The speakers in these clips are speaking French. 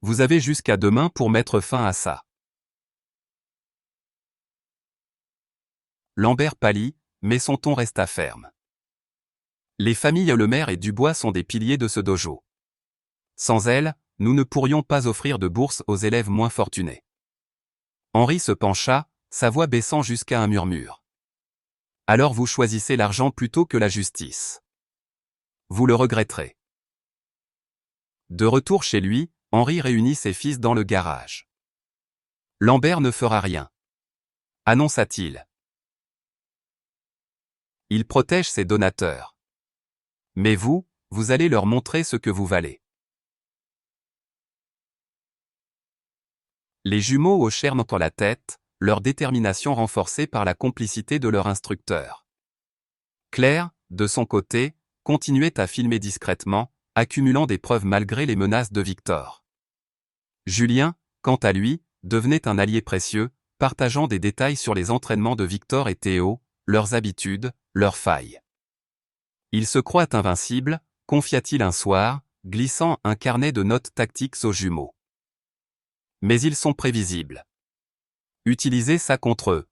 Vous avez jusqu'à demain pour mettre fin à ça. Lambert pâlit, mais son ton resta ferme. Les familles Lemaire et Dubois sont des piliers de ce dojo. Sans elles, nous ne pourrions pas offrir de bourse aux élèves moins fortunés. Henri se pencha, sa voix baissant jusqu'à un murmure. Alors vous choisissez l'argent plutôt que la justice. Vous le regretterez. De retour chez lui, Henri réunit ses fils dans le garage. Lambert ne fera rien, annonça-t-il. Il protège ses donateurs. Mais vous, vous allez leur montrer ce que vous valez. Les jumeaux hochèrent la tête, leur détermination renforcée par la complicité de leur instructeur. Claire, de son côté, continuait à filmer discrètement, accumulant des preuves malgré les menaces de Victor. Julien, quant à lui, devenait un allié précieux, partageant des détails sur les entraînements de Victor et Théo, leurs habitudes, leurs failles. Ils se croient invincibles, confia-t-il un soir, glissant un carnet de notes tactiques aux jumeaux. Mais ils sont prévisibles. Utilisez ça contre eux.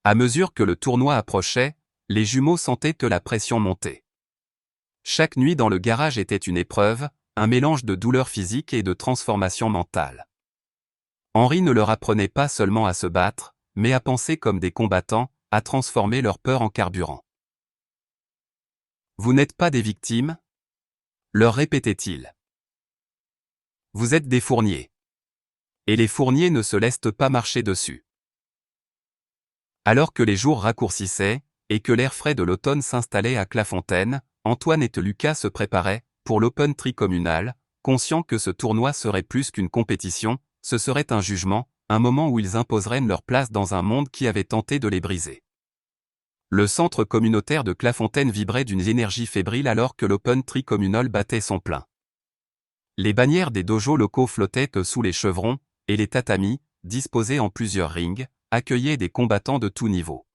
À mesure que le tournoi approchait, les jumeaux sentaient que la pression montait. Chaque nuit dans le garage était une épreuve, un mélange de douleur physique et de transformation mentale. Henri ne leur apprenait pas seulement à se battre, mais à penser comme des combattants, à transformer leur peur en carburant. Vous n'êtes pas des victimes ? Leur répétait-il. Vous êtes des fourniers. Et les fourniers ne se laissent pas marcher dessus. Alors que les jours raccourcissaient, et que l'air frais de l'automne s'installait à Clafontaine, Antoine et Lucas se préparaient, pour l'Open Tri-communal, conscients que ce tournoi serait plus qu'une compétition, ce serait un jugement, un moment où ils imposeraient leur place dans un monde qui avait tenté de les briser. Le centre communautaire de Clafontaine vibrait d'une énergie fébrile alors que l'Open Tri-communal battait son plein. Les bannières des dojos locaux flottaient sous les chevrons, et les tatamis, disposés en plusieurs rings, accueillaient des combattants de tous niveaux.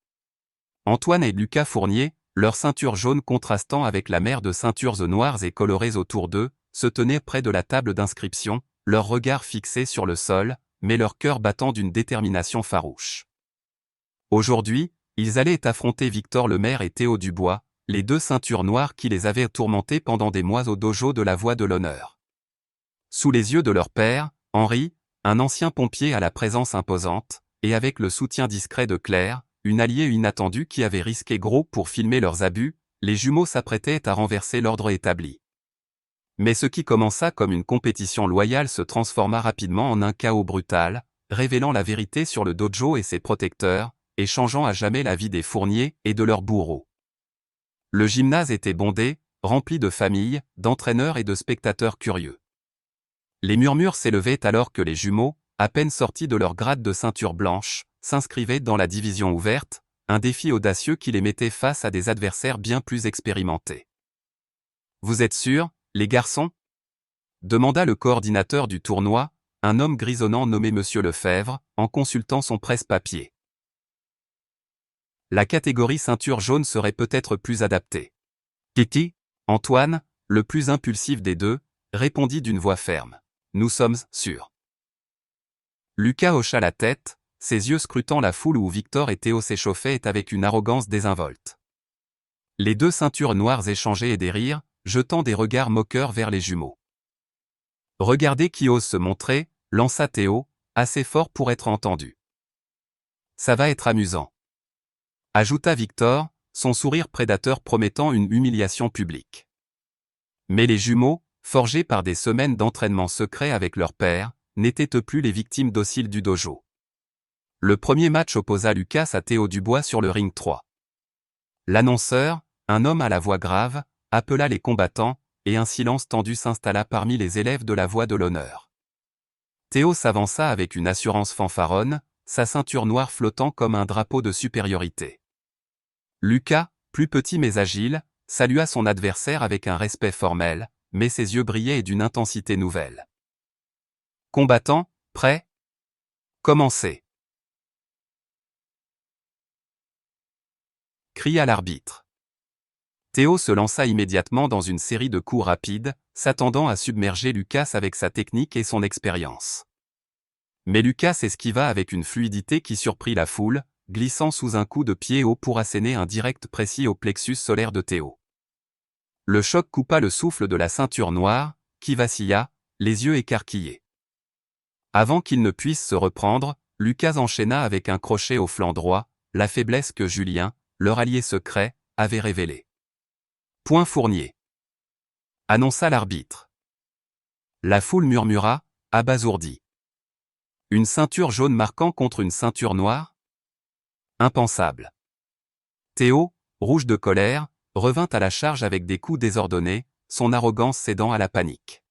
Antoine et Lucas Fournier, leurs ceintures jaunes contrastant avec la mer de ceintures noires et colorées autour d'eux, se tenaient près de la table d'inscription, leurs regards fixés sur le sol, mais leur cœur battant d'une détermination farouche. Aujourd'hui, ils allaient affronter Victor Lemaire et Théo Dubois, les deux ceintures noires qui les avaient tourmentés pendant des mois au dojo de la Voie de l'Honneur. Sous les yeux de leur père, Henri, un ancien pompier à la présence imposante, et avec le soutien discret de Claire, une alliée inattendue qui avait risqué gros pour filmer leurs abus, les jumeaux s'apprêtaient à renverser l'ordre établi. Mais ce qui commença comme une compétition loyale se transforma rapidement en un chaos brutal, révélant la vérité sur le dojo et ses protecteurs, et changeant à jamais la vie des fourniers et de leurs bourreaux. Le gymnase était bondé, rempli de familles, d'entraîneurs et de spectateurs curieux. Les murmures s'élevaient alors que les jumeaux, à peine sortis de leur grade de ceinture blanche, s'inscrivaient dans la division ouverte, un défi audacieux qui les mettait face à des adversaires bien plus expérimentés. « Vous êtes sûrs, les garçons ?» demanda le coordinateur du tournoi, un homme grisonnant nommé Monsieur Lefebvre, en consultant son presse-papier. La catégorie ceinture jaune serait peut-être plus adaptée. Titi, Antoine, le plus impulsif des deux, répondit d'une voix ferme. Nous sommes sûrs. Lucas hocha la tête, ses yeux scrutant la foule où Victor et Théo s'échauffaient avec une arrogance désinvolte. Les deux ceintures noires échangeaient des rires, jetant des regards moqueurs vers les jumeaux. Regardez qui ose se montrer, lança Théo, assez fort pour être entendu. Ça va être amusant. Ajouta Victor, son sourire prédateur promettant une humiliation publique. Mais les jumeaux, forgés par des semaines d'entraînement secret avec leur père, n'étaient plus les victimes dociles du dojo. Le premier match opposa Lucas à Théo Dubois sur le ring 3. L'annonceur, un homme à la voix grave, appela les combattants, et un silence tendu s'installa parmi les élèves de la Voie de l'Honneur. Théo s'avança avec une assurance fanfaronne, sa ceinture noire flottant comme un drapeau de supériorité. Lucas, plus petit mais agile, salua son adversaire avec un respect formel, mais ses yeux brillaient d'une intensité nouvelle. Combattants, prêts ? Commencez ! Cria l'arbitre. Théo se lança immédiatement dans une série de coups rapides, s'attendant à submerger Lucas avec sa technique et son expérience. Mais Lucas esquiva avec une fluidité qui surprit la foule, glissant sous un coup de pied haut pour asséner un direct précis au plexus solaire de Théo. Le choc coupa le souffle de la ceinture noire, qui vacilla, les yeux écarquillés. Avant qu'il ne puisse se reprendre, Lucas enchaîna avec un crochet au flanc droit, la faiblesse que Julien, leur allié secret, avait révélée. Point Fournier, annonça l'arbitre. La foule murmura, abasourdie. Une ceinture jaune marquant contre une ceinture noire? Impensable. Théo, rouge de colère, revint à la charge avec des coups désordonnés, son arrogance cédant à la panique.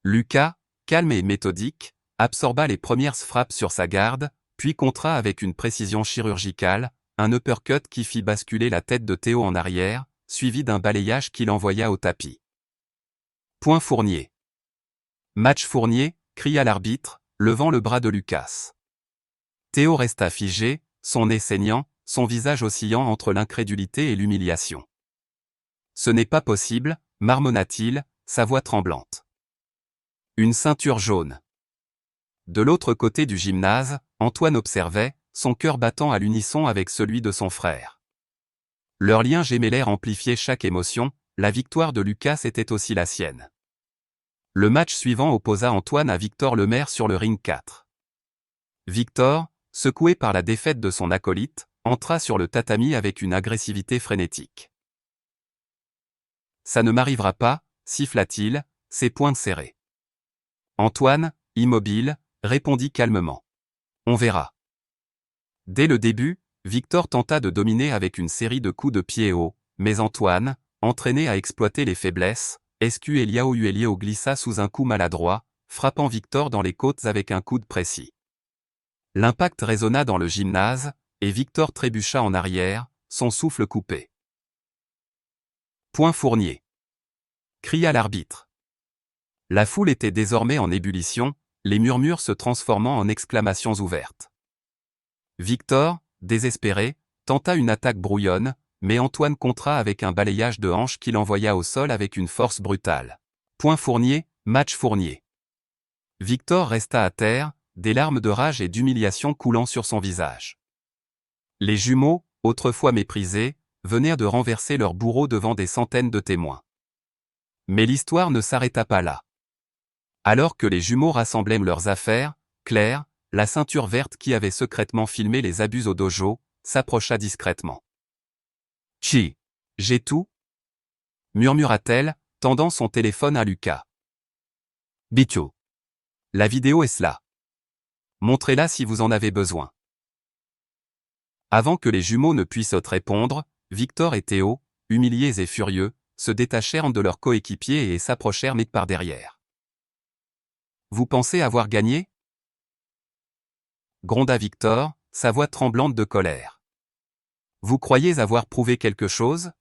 Lucas, calme et méthodique, absorba les premières frappes sur sa garde, puis contra avec une précision chirurgicale, un uppercut qui fit basculer la tête de Théo en arrière, suivi d'un balayage qui l'envoya au tapis. Point Fournier. Match Fournier, cria l'arbitre, levant le bras de Lucas. Théo resta figé, son nez saignant, son visage oscillant entre l'incrédulité et l'humiliation. Ce n'est pas possible, marmonna-t-il, sa voix tremblante. Une ceinture jaune. De l'autre côté du gymnase, Antoine observait, son cœur battant à l'unisson avec celui de son frère. Leur lien gémellaire amplifiait chaque émotion, la victoire de Lucas était aussi la sienne. Le match suivant opposa Antoine à Victor Lemaire sur le ring 4. Victor, secoué par la défaite de son acolyte, entra sur le tatami avec une agressivité frénétique. « Ça ne m'arrivera pas », siffla-t-il, ses poings serrés. Antoine, immobile, répondit calmement. « On verra. » Dès le début, Victor tenta de dominer avec une série de coups de pied haut, mais Antoine, entraîné à exploiter les faiblesses, Escueliao glissa sous un coup maladroit, frappant Victor dans les côtes avec un coude précis. L'impact résonna dans le gymnase, et Victor trébucha en arrière, son souffle coupé. Point Fournier, cria l'arbitre. La foule était désormais en ébullition, les murmures se transformant en exclamations ouvertes. Victor, désespéré, tenta une attaque brouillonne, mais Antoine contra avec un balayage de hanche qui l'envoya au sol avec une force brutale. Point Fournier, match Fournier. Victor resta à terre, des larmes de rage et d'humiliation coulant sur son visage. Les jumeaux, autrefois méprisés, venaient de renverser leur bourreau devant des centaines de témoins. Mais l'histoire ne s'arrêta pas là. Alors que les jumeaux rassemblaient leurs affaires, Claire, la ceinture verte qui avait secrètement filmé les abus au dojo, s'approcha discrètement. « Chi, j'ai tout ?» murmura-t-elle, tendant son téléphone à Lucas. « Bicho. La vidéo est là. Montrez-la si vous en avez besoin. » Avant que les jumeaux ne puissent répondre, Victor et Théo, humiliés et furieux, se détachèrent de leurs coéquipiers et s'approchèrent mais par derrière. « Vous pensez avoir gagné ?» gronda Victor, sa voix tremblante de colère. « Vous croyez avoir prouvé quelque chose ? »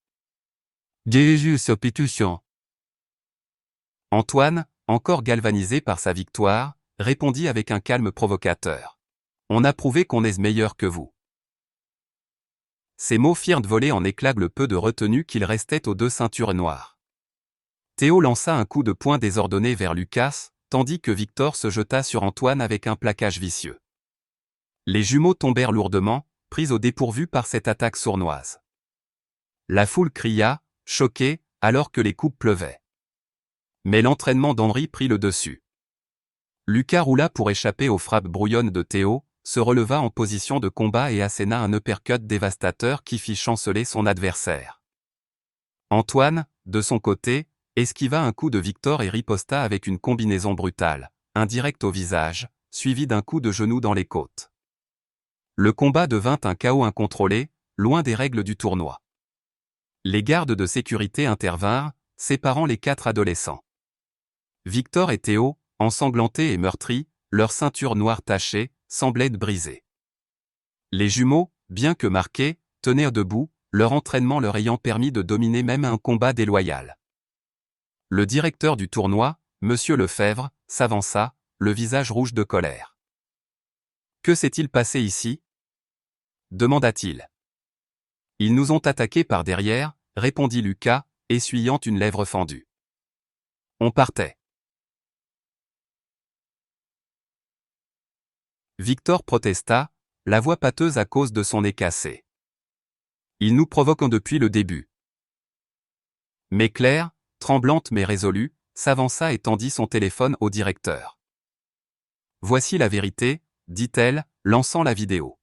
Antoine, encore galvanisé par sa victoire, répondit avec un calme provocateur. « On a prouvé qu'on est meilleur que vous. » Ces mots firent voler en éclats le peu de retenue qu'il restait aux deux ceintures noires. Théo lança un coup de poing désordonné vers Lucas, tandis que Victor se jeta sur Antoine avec un plaquage vicieux. Les jumeaux tombèrent lourdement, pris au dépourvu par cette attaque sournoise. La foule cria, choquée, alors que les coups pleuvaient. Mais l'entraînement d'Henri prit le dessus. Lucas roula pour échapper aux frappes brouillonnes de Théo, se releva en position de combat et asséna un uppercut dévastateur qui fit chanceler son adversaire. Antoine, de son côté, esquiva un coup de Victor et riposta avec une combinaison brutale, un direct au visage, suivi d'un coup de genou dans les côtes. Le combat devint un chaos incontrôlé, loin des règles du tournoi. Les gardes de sécurité intervinrent, séparant les quatre adolescents. Victor et Théo, ensanglantés et meurtris, leur ceinture noire tachée, semblaient brisées. Les jumeaux, bien que marqués, tenaient debout, leur entraînement leur ayant permis de dominer même un combat déloyal. Le directeur du tournoi, M. Lefebvre, s'avança, le visage rouge de colère. « Que s'est-il passé ici ?» demanda-t-il. « Ils nous ont attaqués par derrière, répondit Lucas, essuyant une lèvre fendue. On partait. Victor protesta, la voix pâteuse à cause de son nez cassé. Ils nous provoquent depuis le début. Mais Claire, tremblante mais résolue, s'avança et tendit son téléphone au directeur. Voici la vérité, dit-elle, lançant la vidéo.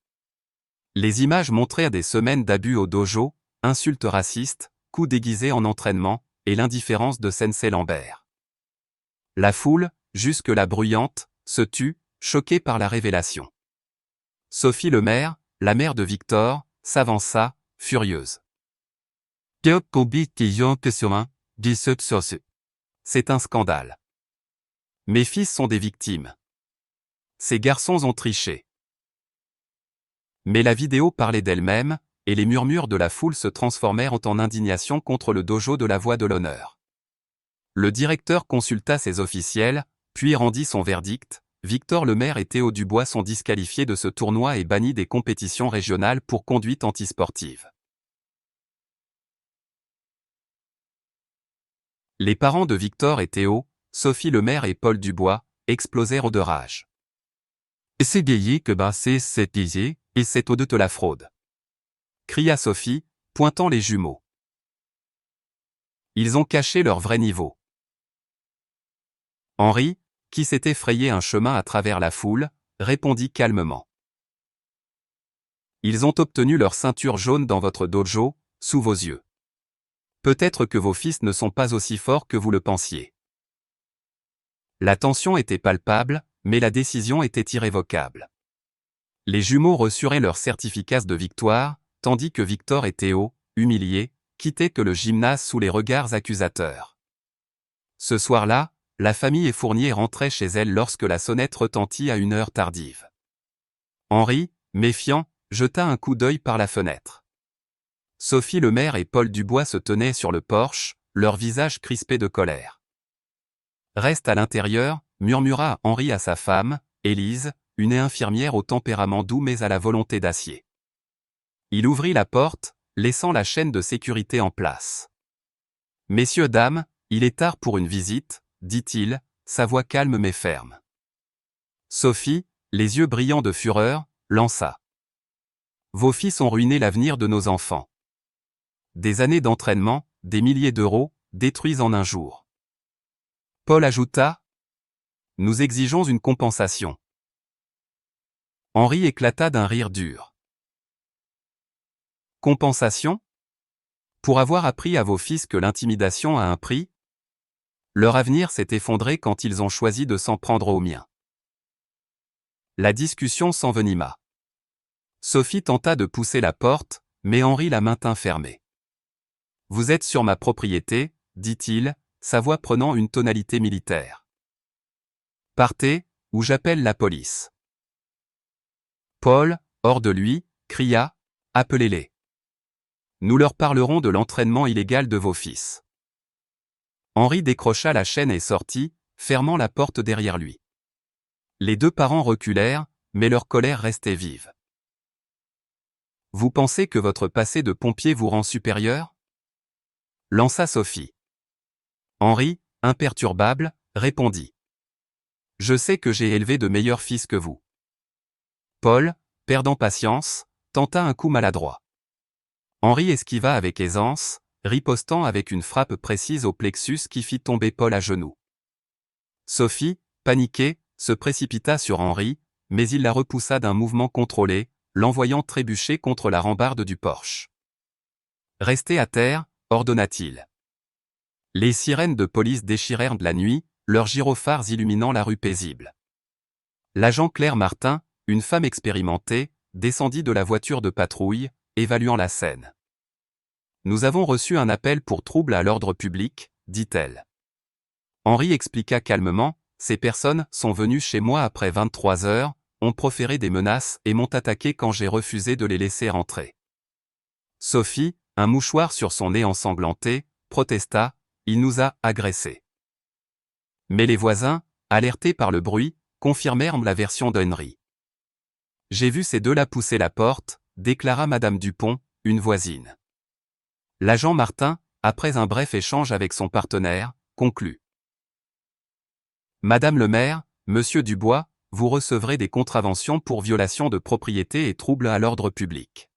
Les images montrèrent des semaines d'abus au dojo, insultes racistes, coups déguisés en entraînement, et l'indifférence de Sensei Lambert. La foule, jusque-là bruyante, se tut, choquée par la révélation. Sophie Lemaire, la mère de Victor, s'avança, furieuse. C'est un scandale. Mes fils sont des victimes. Ces garçons ont triché. Mais la vidéo parlait d'elle-même, et les murmures de la foule se transformèrent en indignation contre le dojo de la Voix de l'honneur. Le directeur consulta ses officiels, puis rendit son verdict. Victor Lemaire et Théo Dubois sont disqualifiés de ce tournoi et bannis des compétitions régionales pour conduite antisportive. Les parents de Victor et Théo, Sophie Lemaire et Paul Dubois, explosèrent de rage. C'est gagné que c'est disé, et c'est au-de la fraude. Cria Sophie, pointant les jumeaux. Ils ont caché leur vrai niveau. Henri, qui s'était frayé un chemin à travers la foule, répondit calmement. Ils ont obtenu leur ceinture jaune dans votre dojo, sous vos yeux. Peut-être que vos fils ne sont pas aussi forts que vous le pensiez. La tension était palpable, mais la décision était irrévocable. Les jumeaux reçurent leurs certificats de victoire, tandis que Victor et Théo, humiliés, quittaient le gymnase sous les regards accusateurs. Ce soir-là, la famille Fournier rentrait chez elle lorsque la sonnette retentit à une heure tardive. Henri, méfiant, jeta un coup d'œil par la fenêtre. Sophie Lemaire et Paul Dubois se tenaient sur le porche, leurs visages crispés de colère. Reste à l'intérieur, murmura Henri à sa femme, Élise, une infirmière au tempérament doux mais à la volonté d'acier. Il ouvrit la porte, laissant la chaîne de sécurité en place. « Messieurs, dames, il est tard pour une visite, » dit-il, sa voix calme mais ferme. Sophie, les yeux brillants de fureur, lança. « Vos fils ont ruiné l'avenir de nos enfants. Des années d'entraînement, des milliers d'euros, détruits en un jour. » Paul ajouta. « Nous exigeons une compensation. » Henri éclata d'un rire dur. « Compensation ? Pour avoir appris à vos fils que l'intimidation a un prix ? Leur avenir s'est effondré quand ils ont choisi de s'en prendre au mien. » La discussion s'envenima. Sophie tenta de pousser la porte, mais Henri la maintint fermée. « Vous êtes sur ma propriété, » dit-il, sa voix prenant une tonalité militaire. « Partez, ou j'appelle la police. » Paul, hors de lui, cria, « Appelez-les. Nous leur parlerons de l'entraînement illégal de vos fils. » Henri décrocha la chaîne et sortit, fermant la porte derrière lui. Les deux parents reculèrent, mais leur colère restait vive. « Vous pensez que votre passé de pompier vous rend supérieur ? » lança Sophie. Henri, imperturbable, répondit. « Je sais que j'ai élevé de meilleurs fils que vous. » Paul, perdant patience, tenta un coup maladroit. Henri esquiva avec aisance, ripostant avec une frappe précise au plexus qui fit tomber Paul à genoux. Sophie, paniquée, se précipita sur Henri, mais il la repoussa d'un mouvement contrôlé, l'envoyant trébucher contre la rambarde du porche. « Restez à terre, » ordonna-t-il. Les sirènes de police déchirèrent de la nuit, leurs gyrophares illuminant la rue paisible. L'agent Claire Martin, une femme expérimentée, descendit de la voiture de patrouille, évaluant la scène. « Nous avons reçu un appel pour trouble à l'ordre public, » dit-elle. Henri expliqua calmement, « Ces personnes sont venues chez moi après 23 heures, ont proféré des menaces et m'ont attaqué quand j'ai refusé de les laisser rentrer. » Sophie, un mouchoir sur son nez ensanglanté, protesta, « Il nous a agressés. » Mais les voisins, alertés par le bruit, confirmèrent la version d'Henri. « J'ai vu ces deux-là pousser la porte, » déclara Madame Dupont, une voisine. L'agent Martin, après un bref échange avec son partenaire, conclut. Madame le maire, Monsieur Dubois, vous recevrez des contraventions pour violation de propriété et trouble à l'ordre public.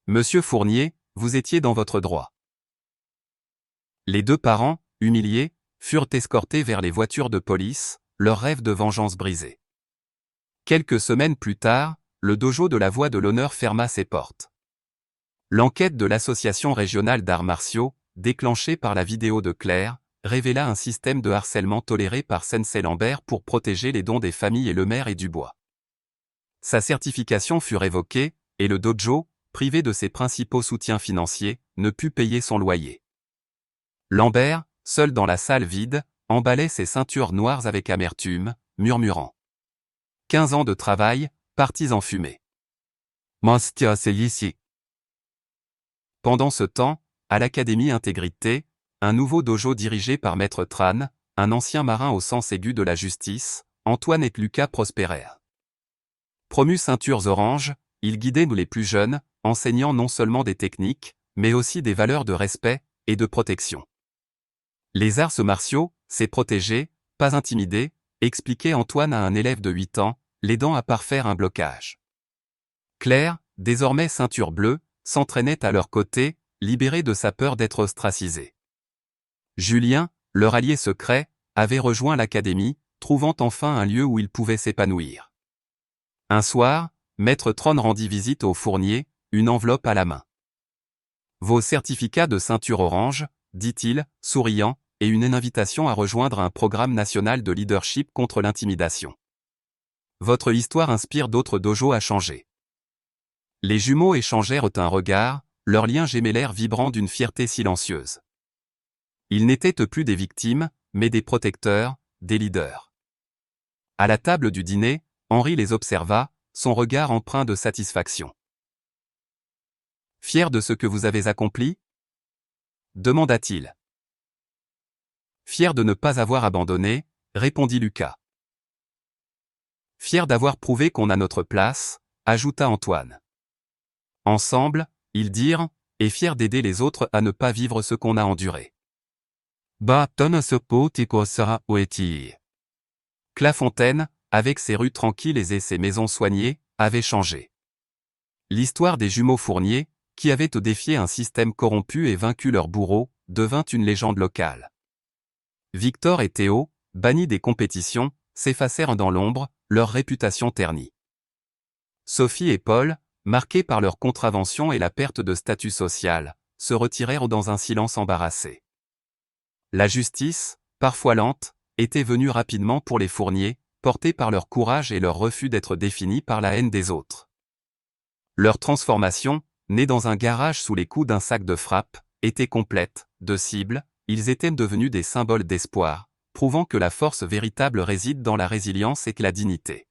Monsieur Fournier, vous étiez dans votre droit. Les deux parents, humiliés, furent escortés vers les voitures de police, leur rêve de vengeance brisé. Quelques semaines plus tard, le dojo de la Voix de l'Honneur ferma ses portes. L'enquête de l'Association régionale d'arts martiaux, déclenchée par la vidéo de Claire, révéla un système de harcèlement toléré par Sensei Lambert pour protéger les dons des familles et le maire et Dubois. Sa certification fut révoquée, et le dojo, privé de ses principaux soutiens financiers, ne put payer son loyer. Lambert, seul dans la salle vide, emballait ses ceintures noires avec amertume, murmurant. 15 ans de travail, partis en fumée. Monstia, c'est ici. Pendant ce temps, à l'Académie Intégrité, un nouveau dojo dirigé par Maître Tran, un ancien marin au sens aigu de la justice, Antoine et Lucas prospérèrent. Promus ceintures oranges, ils guidaient nous les plus jeunes, enseignant non seulement des techniques, mais aussi des valeurs de respect et de protection. Les arts martiaux, c'est protéger, pas intimider, expliquait Antoine à un élève de 8 ans, l'aidant à parfaire un blocage. Claire, désormais ceinture bleue, s'entraînait à leur côté, libérée de sa peur d'être ostracisée. Julien, leur allié secret, avait rejoint l'académie, trouvant enfin un lieu où il pouvait s'épanouir. Un soir, Maître Tron rendit visite au Fournier, une enveloppe à la main. Vos certificats de ceinture orange, dit-il, souriant, et une invitation à rejoindre un programme national de leadership contre l'intimidation. Votre histoire inspire d'autres dojos à changer. Les jumeaux échangèrent un regard, leurs liens gémellaires vibrant d'une fierté silencieuse. Ils n'étaient plus des victimes, mais des protecteurs, des leaders. À la table du dîner, Henri les observa, son regard empreint de satisfaction. Fier de ce que vous avez accompli ? Demanda-t-il. Fier de ne pas avoir abandonné, répondit Lucas. Fier d'avoir prouvé qu'on a notre place, ajouta Antoine. Ensemble, ils dirent, et fiers d'aider les autres à ne pas vivre ce qu'on a enduré. Clafontaine, avec ses rues tranquilles et ses maisons soignées, avait changé. L'histoire des jumeaux Fournier, qui avaient défié un système corrompu et vaincu leur bourreau, devint une légende locale. Victor et Théo, bannis des compétitions, s'effacèrent dans l'ombre, leur réputation ternie. Sophie et Paul, marqués par leur contravention et la perte de statut social, se retirèrent dans un silence embarrassé. La justice, parfois lente, était venue rapidement pour les Fournier, portés par leur courage et leur refus d'être définis par la haine des autres. Leur transformation, née dans un garage sous les coups d'un sac de frappe, était complète, de cible, ils étaient devenus des symboles d'espoir, prouvant que la force véritable réside dans la résilience et que la dignité.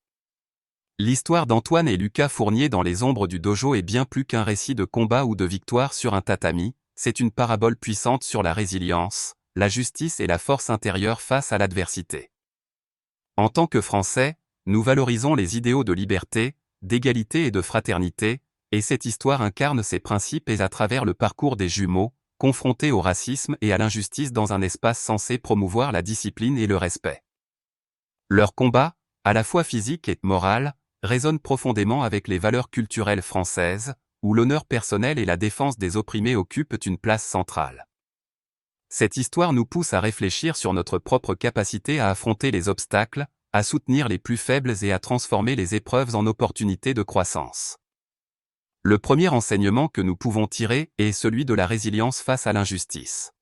L'histoire d'Antoine et Lucas Fournier dans les ombres du dojo est bien plus qu'un récit de combat ou de victoire sur un tatami, c'est une parabole puissante sur la résilience, la justice et la force intérieure face à l'adversité. En tant que Français, nous valorisons les idéaux de liberté, d'égalité et de fraternité, et cette histoire incarne ces principes et à travers le parcours des jumeaux, confrontés au racisme et à l'injustice dans un espace censé promouvoir la discipline et le respect. Leur combat, à la fois physique et moral, résonne profondément avec les valeurs culturelles françaises, où l'honneur personnel et la défense des opprimés occupent une place centrale. Cette histoire nous pousse à réfléchir sur notre propre capacité à affronter les obstacles, à soutenir les plus faibles et à transformer les épreuves en opportunités de croissance. Le premier enseignement que nous pouvons tirer est celui de la résilience face à l'injustice.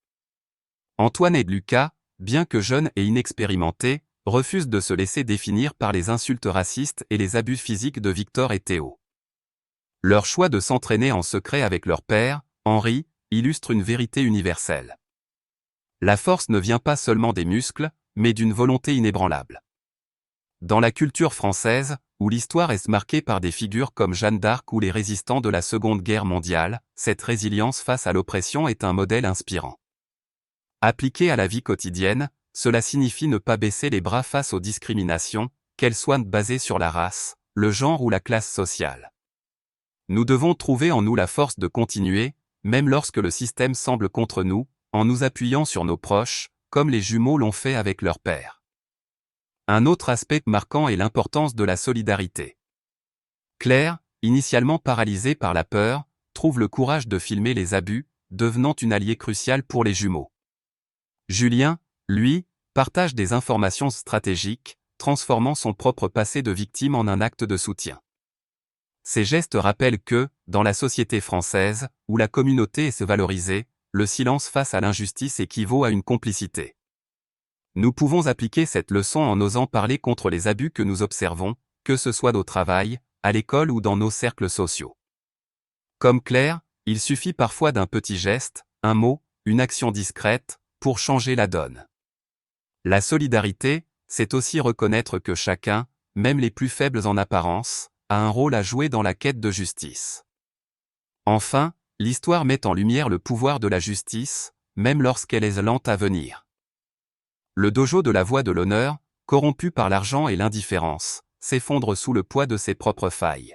Antoine et Lucas, bien que jeunes et inexpérimentés, refusent de se laisser définir par les insultes racistes et les abus physiques de Victor et Théo. Leur choix de s'entraîner en secret avec leur père, Henri, illustre une vérité universelle. La force ne vient pas seulement des muscles, mais d'une volonté inébranlable. Dans la culture française, où l'histoire est marquée par des figures comme Jeanne d'Arc ou les résistants de la Seconde Guerre mondiale, cette résilience face à l'oppression est un modèle inspirant. Appliqué à la vie quotidienne, cela signifie ne pas baisser les bras face aux discriminations, qu'elles soient basées sur la race, le genre ou la classe sociale. Nous devons trouver en nous la force de continuer, même lorsque le système semble contre nous, en nous appuyant sur nos proches, comme les jumeaux l'ont fait avec leur père. Un autre aspect marquant est l'importance de la solidarité. Claire, initialement paralysée par la peur, trouve le courage de filmer les abus, devenant une alliée cruciale pour les jumeaux. Julien, lui, partage des informations stratégiques, transformant son propre passé de victime en un acte de soutien. Ces gestes rappellent que, dans la société française, où la communauté est valorisée, le silence face à l'injustice équivaut à une complicité. Nous pouvons appliquer cette leçon en osant parler contre les abus que nous observons, que ce soit au travail, à l'école ou dans nos cercles sociaux. Comme Claire, il suffit parfois d'un petit geste, un mot, une action discrète, pour changer la donne. La solidarité, c'est aussi reconnaître que chacun, même les plus faibles en apparence, a un rôle à jouer dans la quête de justice. Enfin, l'histoire met en lumière le pouvoir de la justice, même lorsqu'elle est lente à venir. Le dojo de la voie de l'honneur, corrompu par l'argent et l'indifférence, s'effondre sous le poids de ses propres failles.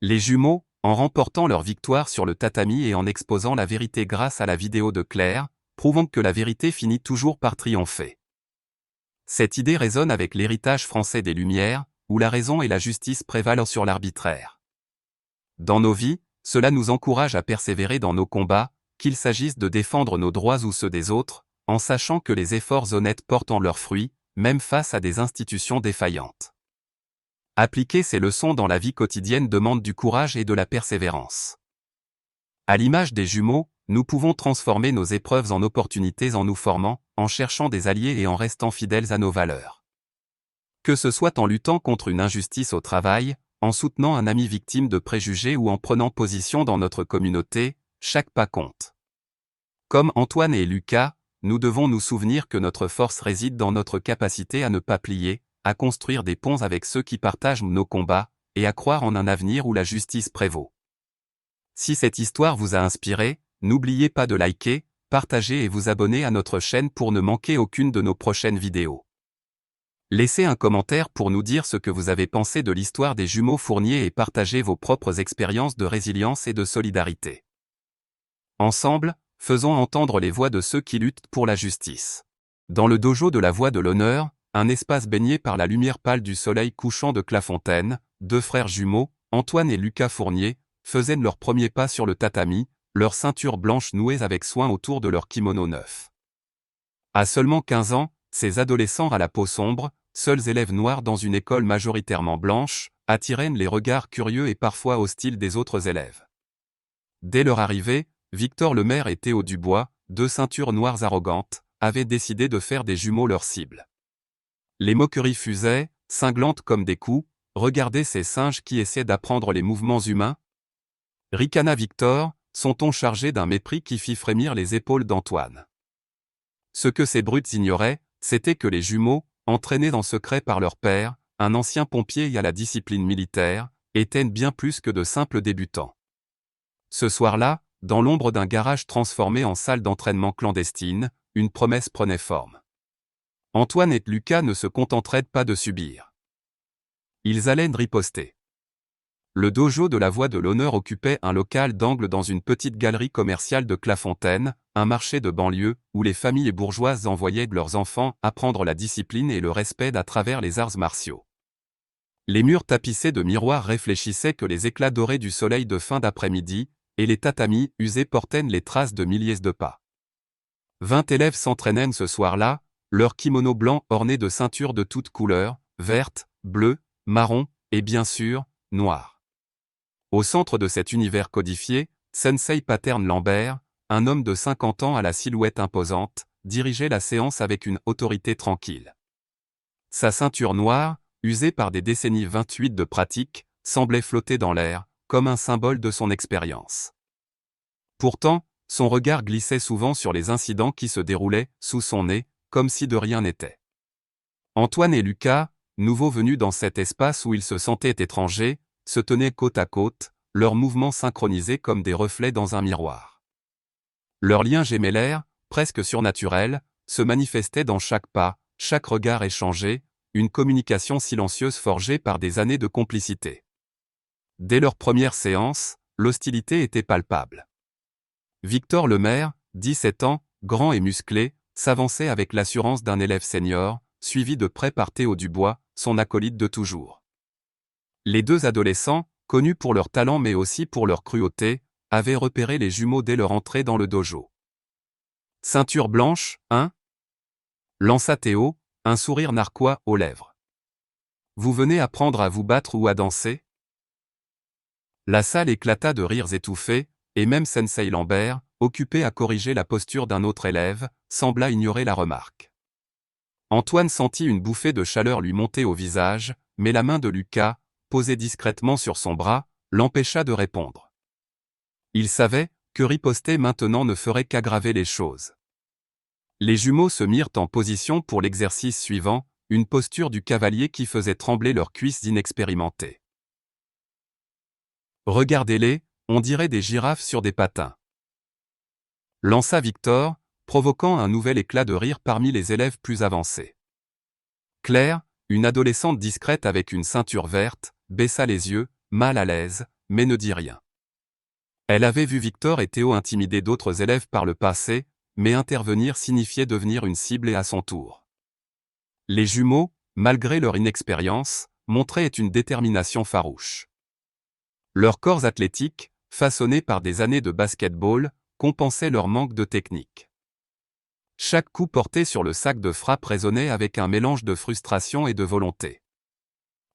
Les jumeaux, en remportant leur victoire sur le tatami et en exposant la vérité grâce à la vidéo de Claire, prouvant que la vérité finit toujours par triompher. Cette idée résonne avec l'héritage français des Lumières, où la raison et la justice prévalent sur l'arbitraire. Dans nos vies, cela nous encourage à persévérer dans nos combats, qu'il s'agisse de défendre nos droits ou ceux des autres, en sachant que les efforts honnêtes portent en leurs fruits, même face à des institutions défaillantes. Appliquer ces leçons dans la vie quotidienne demande du courage et de la persévérance. À l'image des jumeaux, nous pouvons transformer nos épreuves en opportunités en nous formant, en cherchant des alliés et en restant fidèles à nos valeurs. Que ce soit en luttant contre une injustice au travail, en soutenant un ami victime de préjugés ou en prenant position dans notre communauté, chaque pas compte. Comme Antoine et Lucas, nous devons nous souvenir que notre force réside dans notre capacité à ne pas plier, à construire des ponts avec ceux qui partagent nos combats, et à croire en un avenir où la justice prévaut. Si cette histoire vous a inspiré, n'oubliez pas de liker, partager et vous abonner à notre chaîne pour ne manquer aucune de nos prochaines vidéos. Laissez un commentaire pour nous dire ce que vous avez pensé de l'histoire des jumeaux Fournier et partagez vos propres expériences de résilience et de solidarité. Ensemble, faisons entendre les voix de ceux qui luttent pour la justice. Dans le dojo de la voie de l'honneur, un espace baigné par la lumière pâle du soleil couchant de Clafontaine, deux frères jumeaux, Antoine et Lucas Fournier, faisaient leurs premiers pas sur le tatami, leurs ceintures blanches nouées avec soin autour de leur kimono neuf. À seulement 15 ans, ces adolescents à la peau sombre, seuls élèves noirs dans une école majoritairement blanche, attiraient les regards curieux et parfois hostiles des autres élèves. Dès leur arrivée, Victor Lemaire et Théo Dubois, deux ceintures noires arrogantes, avaient décidé de faire des jumeaux leur cible. Les moqueries fusaient, cinglantes comme des coups, regardez ces singes qui essaient d'apprendre les mouvements humains. Ricana Victor, son ton chargé d'un mépris qui fit frémir les épaules d'Antoine. Ce que ces brutes ignoraient, c'était que les jumeaux, entraînés en secret par leur père, un ancien pompier et à la discipline militaire, étaient bien plus que de simples débutants. Ce soir-là, dans l'ombre d'un garage transformé en salle d'entraînement clandestine, une promesse prenait forme. Antoine et Lucas ne se contenteraient pas de subir. Ils allaient riposter. Le dojo de la voie de l'honneur occupait un local d'angle dans une petite galerie commerciale de Clafontaine, un marché de banlieue, où les familles bourgeoises envoyaient leurs enfants apprendre la discipline et le respect à travers les arts martiaux. Les murs tapissés de miroirs réfléchissaient que les éclats dorés du soleil de fin d'après-midi, et les tatamis usés portaient les traces de milliers de pas. 20 élèves s'entraînaient ce soir-là, leurs kimonos blancs ornés de ceintures de toutes couleurs, vertes, bleues, marron, et bien sûr, noires. Au centre de cet univers codifié, Sensei Paterne Lambert, un homme de 50 ans à la silhouette imposante, dirigeait la séance avec une autorité tranquille. Sa ceinture noire, usée par des décennies 28 de pratique, semblait flotter dans l'air, comme un symbole de son expérience. Pourtant, son regard glissait souvent sur les incidents qui se déroulaient sous son nez, comme si de rien n'était. Antoine et Lucas, nouveaux venus dans cet espace où ils se sentaient étrangers, se tenaient côte à côte, leurs mouvements synchronisés comme des reflets dans un miroir. Leur lien gémellaire, presque surnaturel, se manifestait dans chaque pas, chaque regard échangé, une communication silencieuse forgée par des années de complicité. Dès leur première séance, l'hostilité était palpable. Victor Lemaire, 17 ans, grand et musclé, s'avançait avec l'assurance d'un élève senior, suivi de près par Théo Dubois, son acolyte de toujours. Les deux adolescents, connus pour leur talent mais aussi pour leur cruauté, avaient repéré les jumeaux dès leur entrée dans le dojo. Ceinture blanche, hein? Lança Théo, un sourire narquois aux lèvres. Vous venez apprendre à vous battre ou à danser? La salle éclata de rires étouffés, et même Sensei Lambert, occupé à corriger la posture d'un autre élève, sembla ignorer la remarque. Antoine sentit une bouffée de chaleur lui monter au visage, mais la main de Lucas, posée discrètement sur son bras, l'empêcha de répondre. Il savait que riposter maintenant ne ferait qu'aggraver les choses. Les jumeaux se mirent en position pour l'exercice suivant, une posture du cavalier qui faisait trembler leurs cuisses inexpérimentées. Regardez-les, on dirait des girafes sur des patins. Lança Victor, provoquant un nouvel éclat de rire parmi les élèves plus avancés. Claire, une adolescente discrète avec une ceinture verte, baissa les yeux, mal à l'aise, mais ne dit rien. Elle avait vu Victor et Théo intimider d'autres élèves par le passé, mais intervenir signifiait devenir une cible et à son tour. Les jumeaux, malgré leur inexpérience, montraient une détermination farouche. Leurs corps athlétiques, façonnés par des années de basket-ball, compensaient leur manque de technique. Chaque coup porté sur le sac de frappe résonnait avec un mélange de frustration et de volonté.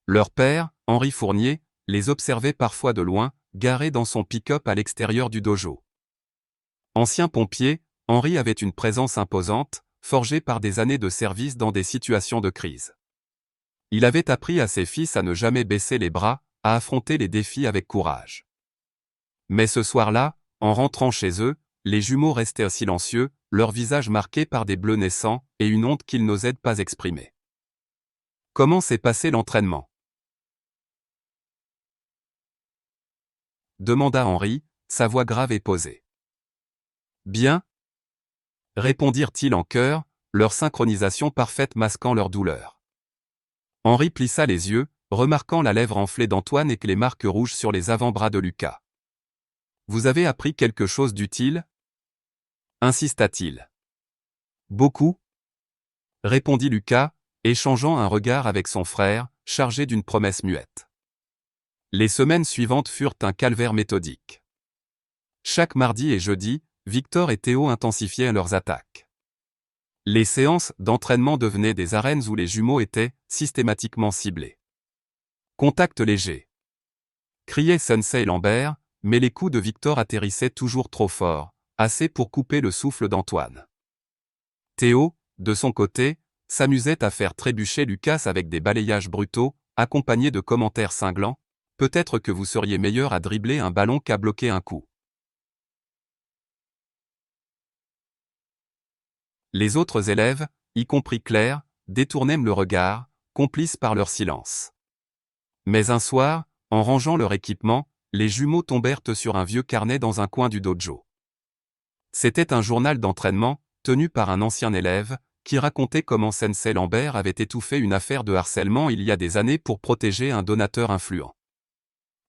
Leur père, Henri Fournier, les observait parfois de loin, garés dans son pick-up à l'extérieur du dojo. Ancien pompier, Henri avait une présence imposante, forgée par des années de service dans des situations de crise. Il avait appris à ses fils à ne jamais baisser les bras, à affronter les défis avec courage. Mais ce soir-là, en rentrant chez eux, les jumeaux restaient silencieux, leur visage marqué par des bleus naissants et une honte qu'ils n'osaient pas exprimer. Comment s'est passé l'entraînement? Demanda Henri, sa voix grave et posée. Bien, répondirent-ils en chœur, leur synchronisation parfaite masquant leur douleur. Henri plissa les yeux, remarquant la lèvre enflée d'Antoine et les marques rouges sur les avant-bras de Lucas. Vous avez appris quelque chose d'utile? Insista-t-il. Beaucoup, répondit Lucas, échangeant un regard avec son frère, chargé d'une promesse muette. Les semaines suivantes furent un calvaire méthodique. Chaque mardi et jeudi, Victor et Théo intensifiaient leurs attaques. Les séances d'entraînement devenaient des arènes où les jumeaux étaient systématiquement ciblés. Contact léger, criait Sensei Lambert, mais les coups de Victor atterrissaient toujours trop fort, assez pour couper le souffle d'Antoine. Théo, de son côté, s'amusait à faire trébucher Lucas avec des balayages brutaux, accompagnés de commentaires cinglants. Peut-être que vous seriez meilleur à dribbler un ballon qu'à bloquer un coup. Les autres élèves, y compris Claire, détournaient le regard, complices par leur silence. Mais un soir, en rangeant leur équipement, les jumeaux tombèrent sur un vieux carnet dans un coin du dojo. C'était un journal d'entraînement, tenu par un ancien élève, qui racontait comment Sensei Lambert avait étouffé une affaire de harcèlement il y a des années pour protéger un donateur influent.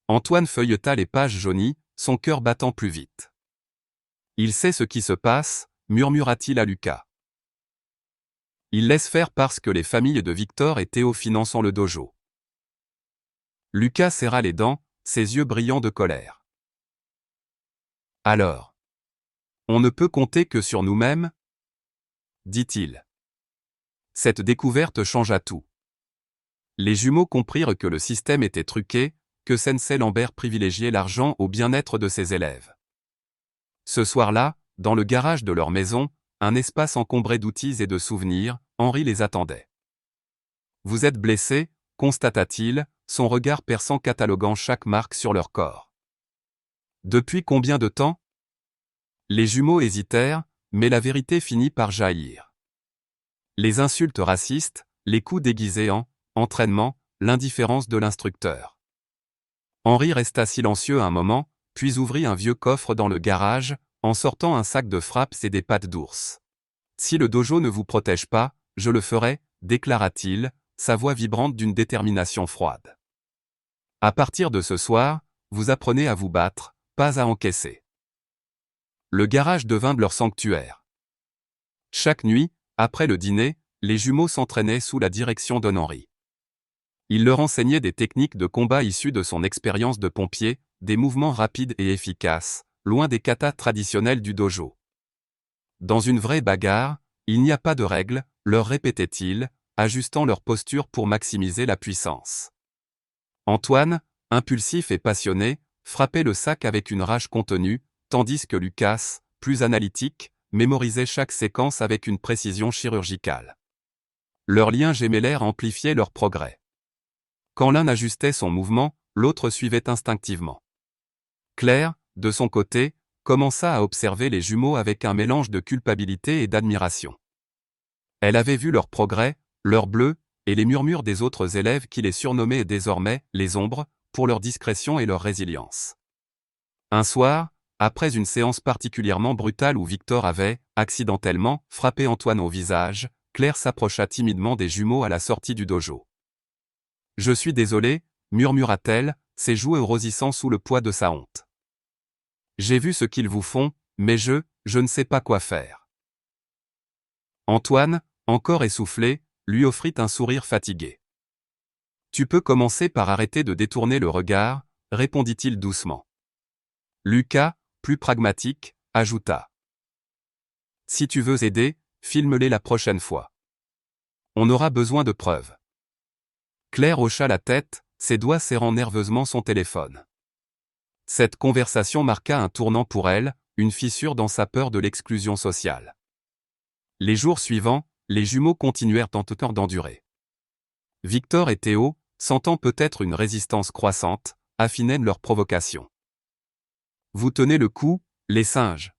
Antoine feuilleta les pages jaunies, son cœur battant plus vite. Il sait ce qui se passe, murmura-t-il à Lucas. Il laisse faire parce que les familles de Victor et Théo financent le dojo. Lucas serra les dents, ses yeux brillants de colère. Alors, on ne peut compter que sur nous-mêmes? Dit-il. Cette découverte changea tout. Les jumeaux comprirent que le système était truqué, que Sensei Lambert privilégiait l'argent au bien-être de ses élèves. Ce soir-là, dans le garage de leur maison, un espace encombré d'outils et de souvenirs, Henri les attendait. Vous êtes blessés, constata-t-il, son regard perçant cataloguant chaque marque sur leur corps. Depuis combien de temps? Les jumeaux hésitèrent, mais la vérité finit par jaillir. Les insultes racistes, les coups déguisés en entraînement, l'indifférence de l'instructeur. Henri resta silencieux un moment, puis ouvrit un vieux coffre dans le garage, en sortant un sac de frappes et des pattes d'ours. Si le dojo ne vous protège pas, je le ferai, déclara-t-il, sa voix vibrante d'une détermination froide. À partir de ce soir, vous apprenez à vous battre, pas à encaisser. Le garage devint leur sanctuaire. Chaque nuit, après le dîner, les jumeaux s'entraînaient sous la direction d'Henri. Il leur enseignait des techniques de combat issues de son expérience de pompier, des mouvements rapides et efficaces, loin des katas traditionnels du dojo. Dans une vraie bagarre, il n'y a pas de règles, leur répétait-il, ajustant leur posture pour maximiser la puissance. Antoine, impulsif et passionné, frappait le sac avec une rage contenue, tandis que Lucas, plus analytique, mémorisait chaque séquence avec une précision chirurgicale. Leurs liens gémellaires amplifiaient leur progrès. Quand l'un ajustait son mouvement, l'autre suivait instinctivement. Claire, de son côté, commença à observer les jumeaux avec un mélange de culpabilité et d'admiration. Elle avait vu leur progrès, leur bleu, et les murmures des autres élèves qui les surnommaient désormais « les ombres » pour leur discrétion et leur résilience. Un soir, après une séance particulièrement brutale où Victor avait, accidentellement, frappé Antoine au visage, Claire s'approcha timidement des jumeaux à la sortie du dojo. « Je suis désolée » murmura-t-elle, ses joues rosissant sous le poids de sa honte. « J'ai vu ce qu'ils vous font, mais je ne sais pas quoi faire. » Antoine, encore essoufflé, lui offrit un sourire fatigué. « Tu peux commencer par arrêter de détourner le regard, » répondit-il doucement. Lucas, plus pragmatique, ajouta. « Si tu veux aider, filme-les la prochaine fois. On aura besoin de preuves. » Claire hocha la tête, ses doigts serrant nerveusement son téléphone. Cette conversation marqua un tournant pour elle, une fissure dans sa peur de l'exclusion sociale. Les jours suivants, les jumeaux continuèrent en tentant d'endurer. Victor et Théo, sentant peut-être une résistance croissante, affinaient leur provocation. « Vous tenez le coup, les singes !»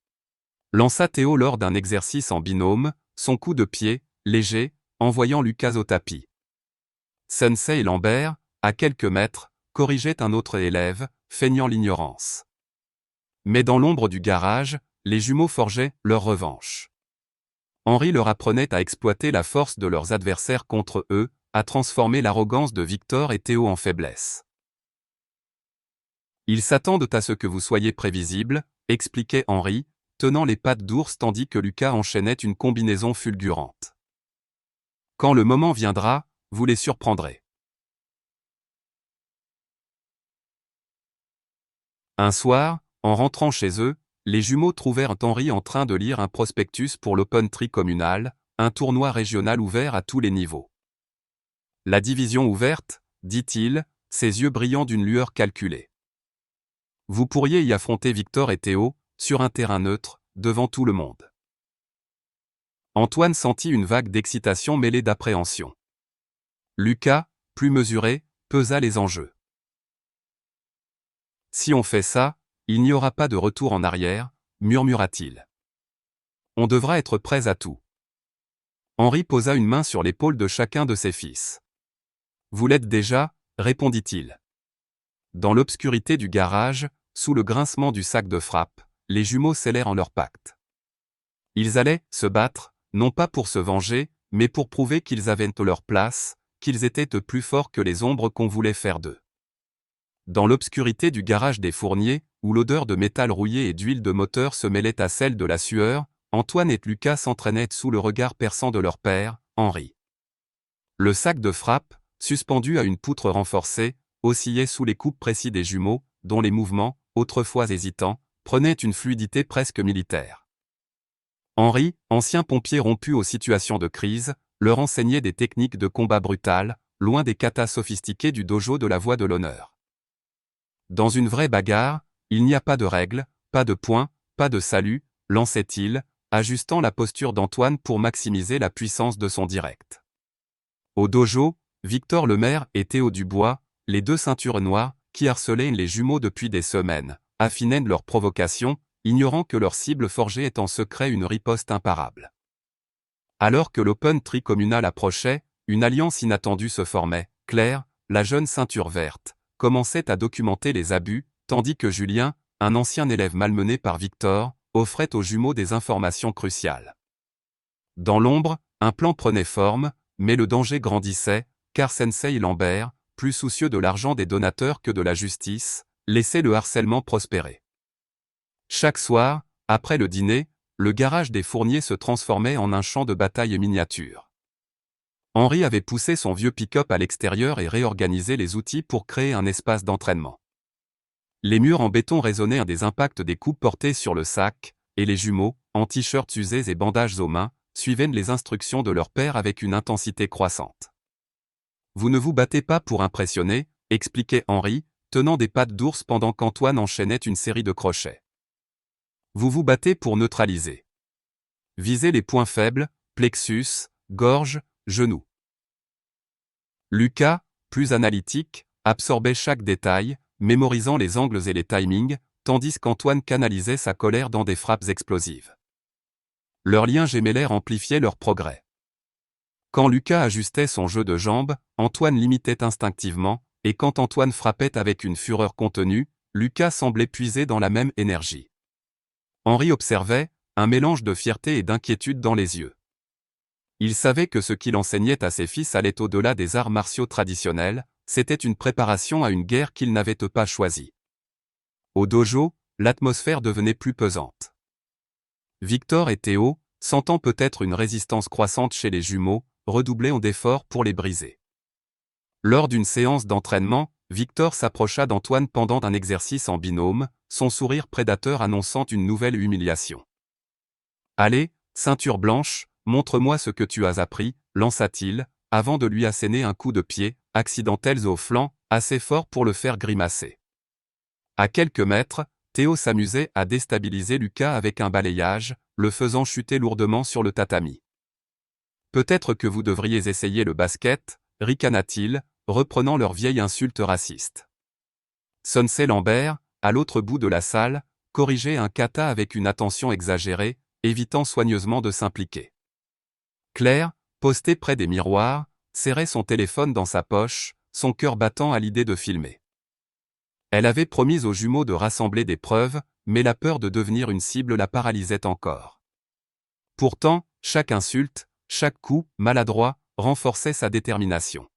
lança Théo lors d'un exercice en binôme, son coup de pied, léger, envoyant Lucas au tapis. Sensei Lambert, à quelques mètres, corrigeait un autre élève, feignant l'ignorance. Mais dans l'ombre du garage, les jumeaux forgeaient leur revanche. Henri leur apprenait à exploiter la force de leurs adversaires contre eux, à transformer l'arrogance de Victor et Théo en faiblesse. Ils s'attendent à ce que vous soyez prévisible, expliquait Henri, tenant les pattes d'ours tandis que Lucas enchaînait une combinaison fulgurante. Quand le moment viendra, vous les surprendrez. Un soir, en rentrant chez eux, les jumeaux trouvèrent Henri en train de lire un prospectus pour l'Open Tri communal, un tournoi régional ouvert à tous les niveaux. La division ouverte, dit-il, ses yeux brillant d'une lueur calculée. Vous pourriez y affronter Victor et Théo, sur un terrain neutre, devant tout le monde. Antoine sentit une vague d'excitation mêlée d'appréhension. Lucas, plus mesuré, pesa les enjeux. Si on fait ça, il n'y aura pas de retour en arrière, murmura-t-il. On devra être prêts à tout. Henri posa une main sur l'épaule de chacun de ses fils. Vous l'êtes déjà, répondit-il. Dans l'obscurité du garage, sous le grincement du sac de frappe, les jumeaux scellèrent en leur pacte. Ils allaient se battre, non pas pour se venger, mais pour prouver qu'ils avaient leur place, qu'ils étaient plus forts que les ombres qu'on voulait faire d'eux. Dans l'obscurité du garage des fourniers, où l'odeur de métal rouillé et d'huile de moteur se mêlait à celle de la sueur, Antoine et Lucas s'entraînaient sous le regard perçant de leur père, Henri. Le sac de frappe, suspendu à une poutre renforcée, oscillait sous les coups précis des jumeaux, dont les mouvements, autrefois hésitants, prenaient une fluidité presque militaire. Henri, ancien pompier rompu aux situations de crise, leur enseignait des techniques de combat brutal, loin des katas sophistiqués du dojo de la voie de l'honneur. Dans une vraie bagarre, il n'y a pas de règles, pas de points, pas de salut, lançait-il, ajustant la posture d'Antoine pour maximiser la puissance de son direct. Au dojo, Victor Lemaire et Théo Dubois, les deux ceintures noires, qui harcelaient les jumeaux depuis des semaines, affinaient leur provocation, ignorant que leur cible forgée est en secret une riposte imparable. Alors que l'Open Tri communal approchait, une alliance inattendue se formait. Claire, la jeune ceinture verte, commençait à documenter les abus, tandis que Julien, un ancien élève malmené par Victor, offrait aux jumeaux des informations cruciales. Dans l'ombre, un plan prenait forme, mais le danger grandissait, car Sensei Lambert, plus soucieux de l'argent des donateurs que de la justice, laissait le harcèlement prospérer. Chaque soir, après le dîner, le garage des Fournier se transformait en un champ de bataille miniature. Henri avait poussé son vieux pick-up à l'extérieur et réorganisé les outils pour créer un espace d'entraînement. Les murs en béton résonnaient des impacts des coups portés sur le sac, et les jumeaux, en t-shirts usés et bandages aux mains, suivaient les instructions de leur père avec une intensité croissante. « Vous ne vous battez pas pour impressionner », expliquait Henri, tenant des pattes d'ours pendant qu'Antoine enchaînait une série de crochets. « Vous vous battez pour neutraliser. Visez les points faibles, plexus, gorge, genoux. » Lucas, plus analytique, absorbait chaque détail, mémorisant les angles et les timings, tandis qu'Antoine canalisait sa colère dans des frappes explosives. Leurs liens gémellaires amplifiaient leur progrès. Quand Lucas ajustait son jeu de jambes, Antoine l'imitait instinctivement, et quand Antoine frappait avec une fureur contenue, Lucas semblait puiser dans la même énergie. Henri observait, un mélange de fierté et d'inquiétude dans les yeux. Il savait que ce qu'il enseignait à ses fils allait au-delà des arts martiaux traditionnels, c'était une préparation à une guerre qu'ils n'avaient pas choisie. Au dojo, l'atmosphère devenait plus pesante. Victor et Théo, sentant peut-être une résistance croissante chez les jumeaux, redoublaient d'efforts pour les briser. Lors d'une séance d'entraînement, Victor s'approcha d'Antoine pendant un exercice en binôme, son sourire prédateur annonçant une nouvelle humiliation. « Allez, ceinture blanche, montre-moi ce que tu as appris », lança-t-il, avant de lui asséner un coup de pied, accidentel au flanc, assez fort pour le faire grimacer. À quelques mètres, Théo s'amusait à déstabiliser Lucas avec un balayage, le faisant chuter lourdement sur le tatami. « Peut-être que vous devriez essayer le basket », ricana-t-il, reprenant leur vieille insulte raciste. Sensei Lambert, à l'autre bout de la salle, corrigeait un kata avec une attention exagérée, évitant soigneusement de s'impliquer. Claire, postée près des miroirs, serrait son téléphone dans sa poche, son cœur battant à l'idée de filmer. Elle avait promis aux jumeaux de rassembler des preuves, mais la peur de devenir une cible la paralysait encore. Pourtant, chaque insulte, chaque coup, maladroit, renforçait sa détermination.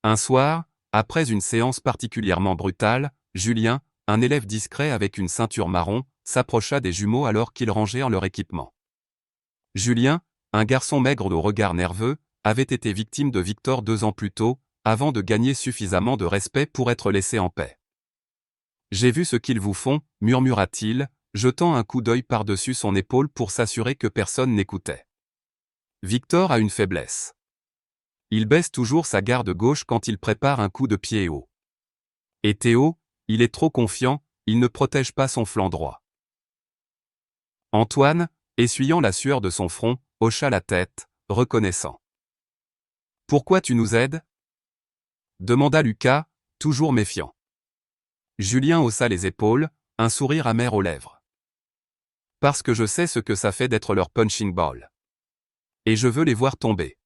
Un soir, après une séance particulièrement brutale, Julien, un élève discret avec une ceinture marron, s'approcha des jumeaux alors qu'ils rangeaient leur équipement. Julien, un garçon maigre au regard nerveux, avait été victime de Victor 2 ans plus tôt, avant de gagner suffisamment de respect pour être laissé en paix. « J'ai vu ce qu'ils vous font », murmura-t-il, jetant un coup d'œil par-dessus son épaule pour s'assurer que personne n'écoutait. Victor a une faiblesse. Il baisse toujours sa garde gauche quand il prépare un coup de pied haut. Et Théo, il est trop confiant, il ne protège pas son flanc droit. Antoine, essuyant la sueur de son front, hocha la tête, reconnaissant. « Pourquoi tu nous aides » demanda Lucas, toujours méfiant. Julien haussa les épaules, un sourire amer aux lèvres. « Parce que je sais ce que ça fait d'être leur punching ball. Et je veux les voir tomber. »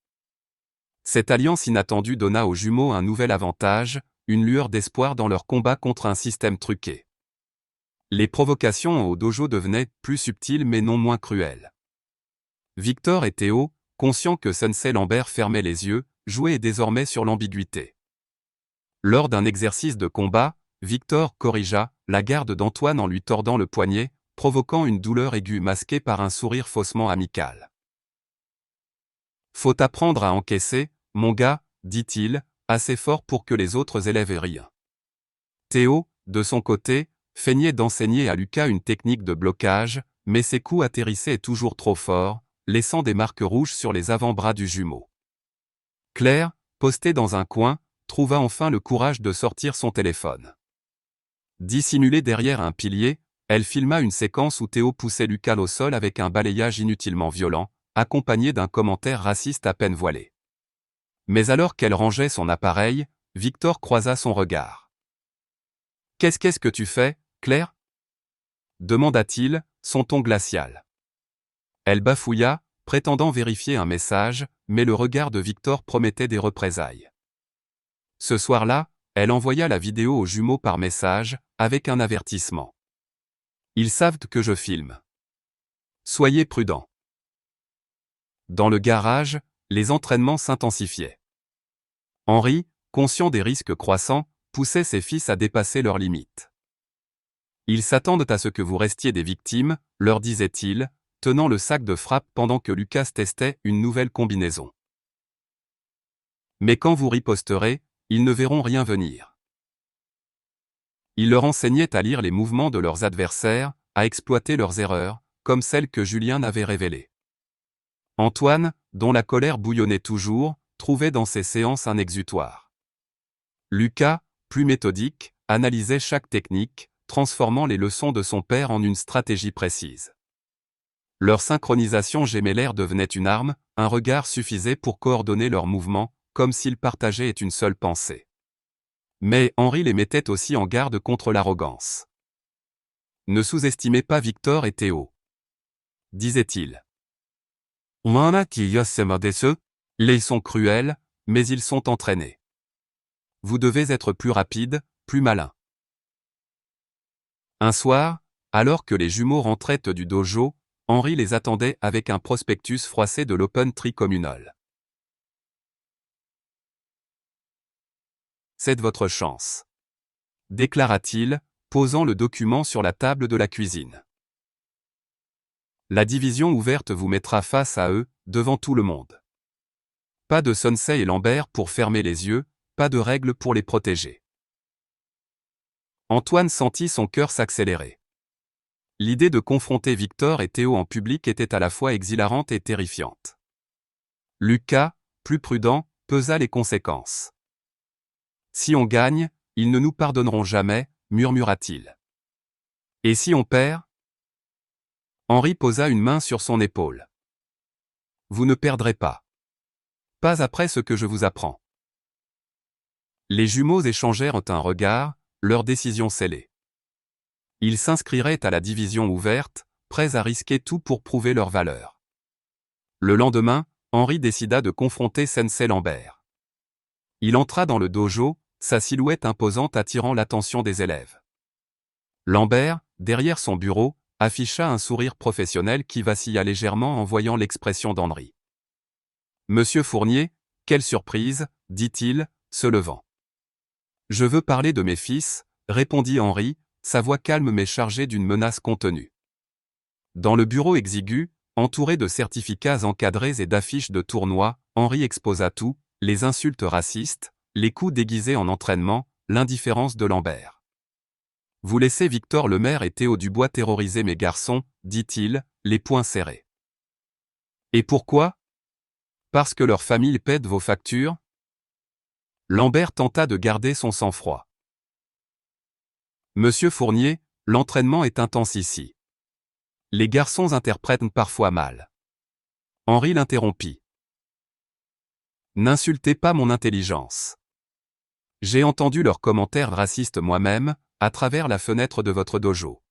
Cette alliance inattendue donna aux jumeaux un nouvel avantage, une lueur d'espoir dans leur combat contre un système truqué. Les provocations au dojo devenaient plus subtiles mais non moins cruelles. Victor et Théo, conscients que Sensei Lambert fermait les yeux, jouaient désormais sur l'ambiguïté. Lors d'un exercice de combat, Victor corrigea la garde d'Antoine en lui tordant le poignet, provoquant une douleur aiguë masquée par un sourire faussement amical. « Faut apprendre à encaisser, mon gars, » dit-il, assez fort pour que les autres élèves rient. Théo, de son côté, feignait d'enseigner à Lucas une technique de blocage, mais ses coups atterrissaient toujours trop fort, laissant des marques rouges sur les avant-bras du jumeau. Claire, postée dans un coin, trouva enfin le courage de sortir son téléphone. Dissimulée derrière un pilier, elle filma une séquence où Théo poussait Lucas au sol avec un balayage inutilement violent, accompagné d'un commentaire raciste à peine voilé. Mais alors qu'elle rangeait son appareil, Victor croisa son regard. « Qu'est-ce que tu fais, Claire » demanda-t-il, son ton glacial. Elle bafouilla, prétendant vérifier un message, mais le regard de Victor promettait des représailles. Ce soir-là, elle envoya la vidéo aux jumeaux par message, avec un avertissement. « Ils savent que je filme. Soyez prudents. » Dans le garage, les entraînements s'intensifiaient. Henri, conscient des risques croissants, poussait ses fils à dépasser leurs limites. Ils s'attendent à ce que vous restiez des victimes, leur disait-il, tenant le sac de frappe pendant que Lucas testait une nouvelle combinaison. Mais quand vous riposterez, ils ne verront rien venir. Il leur enseignait à lire les mouvements de leurs adversaires, à exploiter leurs erreurs, comme celles que Julien avait révélées. Antoine, dont la colère bouillonnait toujours, trouvait dans ces séances un exutoire. Lucas, plus méthodique, analysait chaque technique, transformant les leçons de son père en une stratégie précise. Leur synchronisation gémellaire devenait une arme, un regard suffisait pour coordonner leurs mouvements, comme s'ils partageaient une seule pensée. Mais Henri les mettait aussi en garde contre l'arrogance. Ne sous-estimez pas Victor et Théo, disait-il. Ils sont cruels, mais ils sont entraînés. Vous devez être plus rapide, plus malin. Un soir, alors que les jumeaux rentraient du dojo, Henri les attendait avec un prospectus froissé de l'Open Tri communal. C'est de votre chance, déclara-t-il, posant le document sur la table de la cuisine. La division ouverte vous mettra face à eux, devant tout le monde. Pas de Sensei et Lambert pour fermer les yeux, pas de règles pour les protéger. Antoine sentit son cœur s'accélérer. L'idée de confronter Victor et Théo en public était à la fois exhilarante et terrifiante. Lucas, plus prudent, pesa les conséquences. Si on gagne, ils ne nous pardonneront jamais, murmura-t-il. Et si on perd? Henri posa une main sur son épaule. Vous ne perdrez pas. Pas après ce que je vous apprends. Les jumeaux échangèrent un regard, leur décision scellée. Ils s'inscriraient à la division ouverte, prêts à risquer tout pour prouver leur valeur. Le lendemain, Henri décida de confronter Sensei Lambert. Il entra dans le dojo, sa silhouette imposante attirant l'attention des élèves. Lambert, derrière son bureau, afficha un sourire professionnel qui vacilla légèrement en voyant l'expression d'Henri. « Monsieur Fournier, quelle surprise, dit-il, se levant. « Je veux parler de mes fils, répondit Henri, sa voix calme mais chargée d'une menace contenue. Dans le bureau exigu, entouré de certificats encadrés et d'affiches de tournois, Henri exposa tout, les insultes racistes, les coups déguisés en entraînement, l'indifférence de Lambert. « Vous laissez Victor Lemaire et Théo Dubois terroriser mes garçons, dit-il, les poings serrés. Et pourquoi? Parce que leur famille paie vos factures? Lambert tenta de garder son sang-froid. Monsieur Fournier, l'entraînement est intense ici. Les garçons interprètent parfois mal. Henri l'interrompit. N'insultez pas mon intelligence. J'ai entendu leurs commentaires racistes moi-même, à travers la fenêtre de votre dojo.